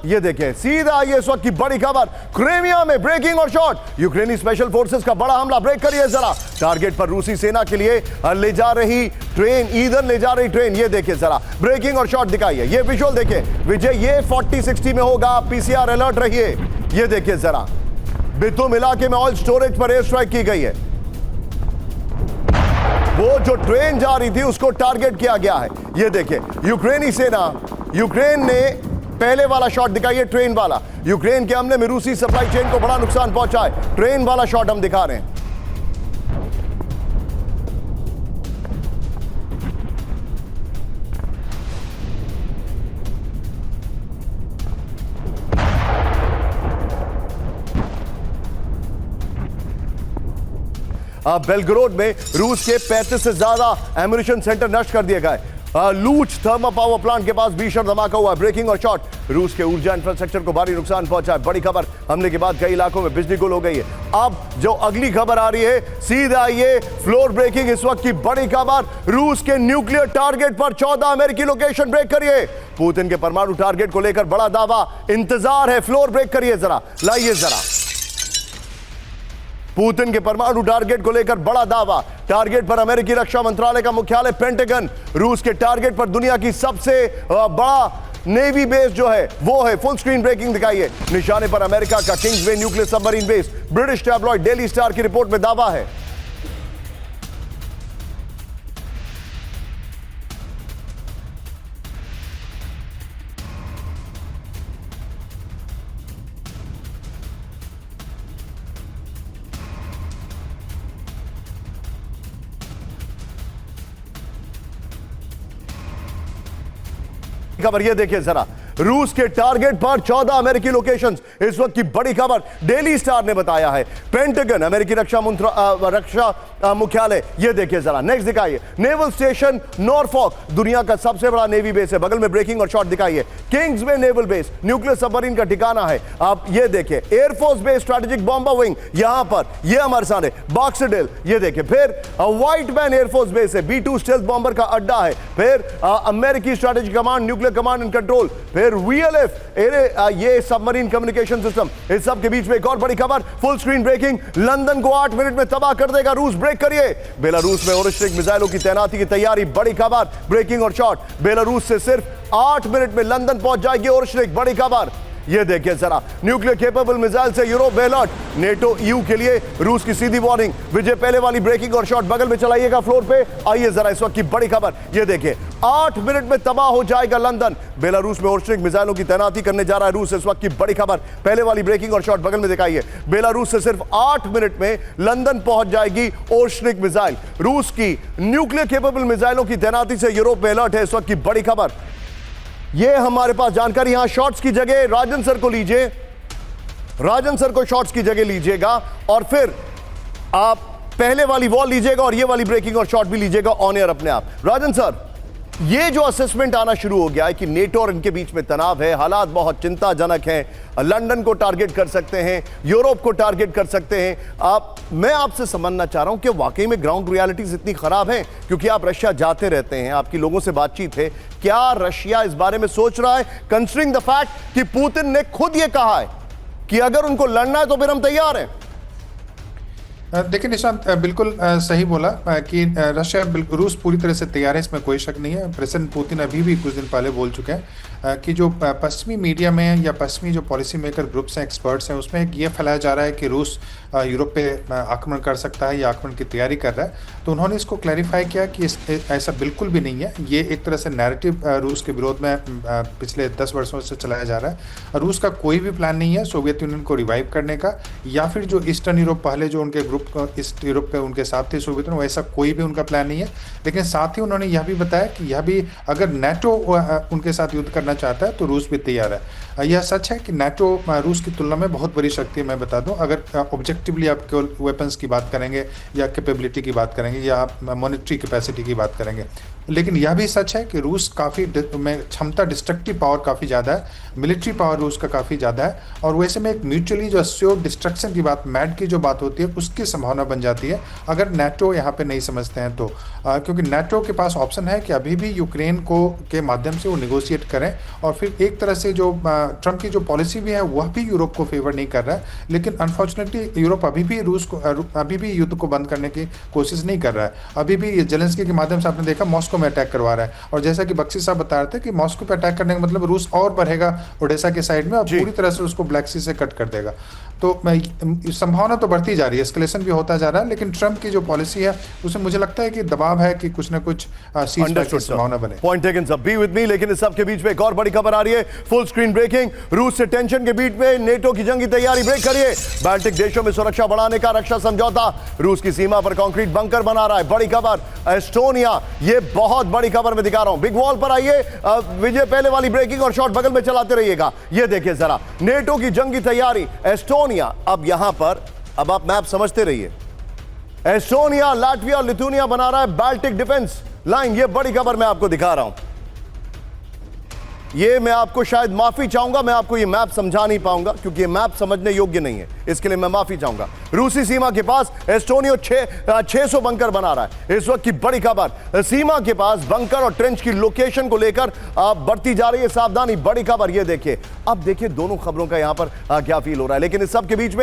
ये देखें सीधा ये इस वक्त की बड़ी खबर, क्रीमिया में ब्रेकिंग और शॉट, यूक्रेनी स्पेशल फोर्सेस का बड़ा हमला। ब्रेक करिए जरा, टारगेट पर रूसी सेना के लिए ले जा रही ट्रेन, ईंधन ले जा रही ट्रेन। ये देखिए जरा, ब्रेकिंग और शॉट दिखाइए, ये विजुअल देखिए विजय, ये 40-60 में होगा, पीसीआर अलर्ट रहिए। ये देखिए जरा, बितुम इलाके में ऑयल स्टोरेज पर एयर स्ट्राइक की गई है, वो जो ट्रेन जा रही थी उसको टारगेट किया गया है। ये देखिए यूक्रेनी सेना, यूक्रेन ने पहले वाला शॉट दिखाइए, ट्रेन वाला, यूक्रेन के हमले में रूसी सप्लाई चेन को बड़ा नुकसान पहुंचा है। ट्रेन वाला शॉट हम दिखा रहे हैं। बेलग्रोड में रूस के 35 से ज्यादा एम्यूनिशन सेंटर नष्ट कर दिए गए। लूच थर्मल पावर प्लांट के पास भीषण धमाका हुआ। ब्रेकिंग और शॉट, रूस के ऊर्जा इंफ्रास्ट्रक्चर को भारी नुकसान पहुंचा है। बड़ी खबर, हमले के बाद कई इलाकों में बिजली गुल हो गई है। अब जो अगली खबर आ रही है, सीधा ये फ्लोर ब्रेकिंग, इस वक्त की बड़ी खबर, रूस के न्यूक्लियर टारगेट पर 14 अमेरिकी लोकेशन। ब्रेक करिए, पुतिन के परमाणु टारगेट को लेकर बड़ा दावा, इंतजार है, फ्लोर ब्रेक करिए जरा, लाइए जरा, पुतिन के परमाणु टारगेट को लेकर बड़ा दावा। टारगेट पर अमेरिकी रक्षा मंत्रालय का मुख्यालय पेंटागन, रूस के टारगेट पर दुनिया की सबसे बड़ा नेवी बेस जो है वो है। फुल स्क्रीन ब्रेकिंग दिखाइए, निशाने पर अमेरिका का Kingsway nuclear submarine base. British tabloid daily star की रिपोर्ट में दावा है। खबर ये देखिए जरा, रूस के टारगेट पर 14 अमेरिकी लोकेशंस, इस वक्त की बड़ी खबर डेली स्टार ने बताया है। पेंटागन, अमेरिकी रक्षा मुख्यालय, ये देखिए जरा, नेक्स्ट दिखाइए, नेवल स्टेशन नॉरफॉक, दुनिया का सबसे बड़ा नेवी बेस है। बगल में ब्रेकिंग और शॉट दिखाइए, Kingsway naval base, nuclear submarine का ठिकाना है। आप ये देखिए, air force base strategic bomber wing, यहां पर ये हमारे सामने बॉक्सडेल, ये देखिए, फिर व्हाइट मैन एयरफोर्स बेस है, B-2 स्टेल्थ बॉम्बर का अड्डा है, फिर अमेरिकी strategic command, nuclear command and control, फिर VLF, ये सबमरीन कम्युनिकेशन सिस्टम। इस सब के बीच में एक और बड़ी खबर, फुल स्क्रीन ब्रेकिंग, लंदन को 8 मिनट में तबाह कर देगा रूस। ब्रेक करिए, बेलारूस में ओरिस्टिक मिसाइलों की तैनाती की तैयारी। बड़ी खबर, ब्रेकिंग और शॉट, बेलारूस से सिर्फ 8 मिनट में लंदन पहुंच जाएगी ओरिस्टिक। बड़ी खबर, ये देखिए जरा, न्यूक्लियर केपेबल मिसाइल से यूरोप अलर्ट, नेटो EU के लिए रूस की सीधी वार्निंग। विजय पहले वाली ब्रेकिंग और शॉट बगल में चलाइएगा फ्लोर पे। आइए जरा, इस वक्त की बड़ी खबर, ये देखिए, 8 मिनट में तबाह हो जाएगा लंदन। बेलारूस में ओरिस्टिक मिसाइलों की तैनाती करने जा रहा है रूस। इस वक्त की बड़ी खबर, पहले वाली ब्रेकिंग और शॉट बगल में दिखाइए, बेलारूस से सिर्फ 8 मिनट में लंदन पहुंच जाएगी ओरिस्टिक मिसाइल। रूस की न्यूक्लियर केपेबल मिसाइलों की तैनाती से यूरोप में अलर्ट है। इस वक्त की बड़ी खबर, ये हमारे पास जानकारी। यहां शॉट्स की जगह राजन सर को लीजिए, राजन सर को शॉट्स की जगह लीजिएगा, और फिर आप पहले वाली वॉल लीजिएगा और ये वाली ब्रेकिंग और शॉट भी लीजिएगा ऑन एयर अपने आप। राजन सर, ये जो असेसमेंट आना शुरू हो गया है कि नेटो और इनके बीच में तनाव है, हालात बहुत चिंताजनक हैं, लंदन को टारगेट कर सकते हैं, यूरोप को टारगेट कर सकते हैं, मैं आपसे समझना चाह रहा हूं कि वाकई में ग्राउंड रियलिटीज इतनी खराब हैं? क्योंकि आप रशिया जाते रहते हैं, आपकी लोगों से बातचीत है, क्या रशिया इस बारे में सोच रहा है, कंसिडरिंग द फैक्ट कि पुतिन ने खुद ये कहा है कि अगर उनको लड़ना है तो फिर हम तैयार हैं? देखिए निशांत, बिल्कुल सही बोला कि रशिया रूस पूरी तरह से तैयार है, इसमें कोई शक नहीं है। प्रेसिडेंट पुतिन अभी भी कुछ दिन पहले बोल चुके हैं कि जो पश्चिमी मीडिया में या पश्चिमी जो पॉलिसी मेकर ग्रुप्स हैं, एक्सपर्ट्स हैं, उसमें ये फैलाया जा रहा है कि रूस यूरोप पे आक्रमण कर सकता है या आक्रमण की तैयारी कर रहा है। तो उन्होंने इसको क्लैरिफाई किया कि ऐसा बिल्कुल भी नहीं है। ये एक तरह से नैरेटिव रूस के विरोध में पिछले 10 वर्षों से चलाया जा रहा है। रूस का कोई भी प्लान नहीं है सोवियत यूनियन को रिवाइव करने का, या फिर जो ईस्टर्न यूरोप पहले जो उनके ग्रुप ईस्ट यूरोप पे उनके साथ थे सोवियत यूनियन, वैसा कोई भी उनका प्लान नहीं है। लेकिन साथ ही उन्होंने यह भी बताया कि यह भी अगर नेटो उनके साथ युद्ध करना चाहता है तो रूस भी तैयार है। यह सच है कि नेटो रूस की तुलना में बहुत बड़ी शक्ति है। मैं बता दूं, अगर ऑब्जेक्टिवली आप केवल वेपन्स की बात करेंगे या कैपेबिलिटी की बात करेंगे या आप मॉनिटरी कैपेसिटी की बात करेंगे, लेकिन यह भी सच है कि रूस काफ़ी में क्षमता, डिस्ट्रक्टिव पावर काफ़ी ज़्यादा है, मिलिट्री पावर रूस का काफ़ी ज़्यादा है। और वैसे में एक म्यूचुअली जो अस्योर डिस्ट्रक्शन की बात, मैड की जो बात होती है, उसकी संभावना बन जाती है अगर नेटो यहाँ पे नहीं समझते हैं तो। क्योंकि नेटो के पास ऑप्शन है कि अभी भी यूक्रेन को के माध्यम से वो निगोशिएट करें और फिर एक तरह से जो ट्रम्प की जो पॉलिसी भी है वह भी यूरोप को फेवर नहीं कर रहा है, लेकिन अनफॉर्चुनेटली यूरोप अभी भी अभी भी युद्ध को बंद करने की कोशिश नहीं कर रहा है। अभी भी ये जेलेंस्की के माध्यम से आपने देखा मॉस्को में अटैक करवा रहा है, और जैसा कि बख्शी साहब बता रहे थे कि मॉस्को पे अटैक करने का मतलब रूस और बढ़ेगा ओडेसा के साइड में और पूरी तरह से उसको ब्लैक सी से कट कर देगा। तो संभावना तो बढ़ती जा रही है, एस्केलेशन भी होता जा रहा है, लेकिन ट्रम्प की जो पॉलिसी है उसमें मुझे लगता है कि दबाव है कि कुछ ना कुछ सीज़फायर की संभावना बने। Point taken sir, be with me. लेकिन इस सब के बीच में एक और बड़ी खबर आ रही है, फुल स्क्रीन ब्रेकिंग। रूस से टेंशन के बीच में नेटो की जंगी तैयारी ब्रेक करिए। बाल्टिक देशों में सुरक्षा बढ़ाने का रक्षा समझौता, रूस की सीमा पर कंक्रीट बंकर बना रहा है। बड़ी खबर एस्टोनिया, ये बहुत बड़ी खबर मैं दिखा रहा हूं। बिग वॉल पर आइए विजय, पहले वाली ब्रेकिंग और शॉर्ट बगल में चलाते रहिएगा। ये देखिए जरा, नेटो की जंगी तैयारी, एस्टोनिया। अब यहां पर अब आप मैप समझते रहिए, एस्टोनिया, लाटविया और लिथुनिया बना रहा है बाल्टिक डिफेंस लाइन। ये बड़ी खबर मैं आपको दिखा रहा हूं। ये मैं आपको शायद माफी चाहूंगा, मैं आपको ये मैप समझा नहीं पाऊंगा क्योंकि ये मैप समझने योग्य नहीं है, इसके लिए मैं माफी चाहूंगा। रूसी सीमा के पास एस्टोनिया 600 बंकर बना रहा है। इस वक्त की बड़ी खबर, सीमा के पास बंकर और ट्रेंच की लोकेशन को लेकर बढ़ती जा रही है सावधानी। बड़ी खबर ये देखिए। अब देखिए दोनों खबरों का यहां पर क्या फील हो रहा है, लेकिन इस सब के बीच में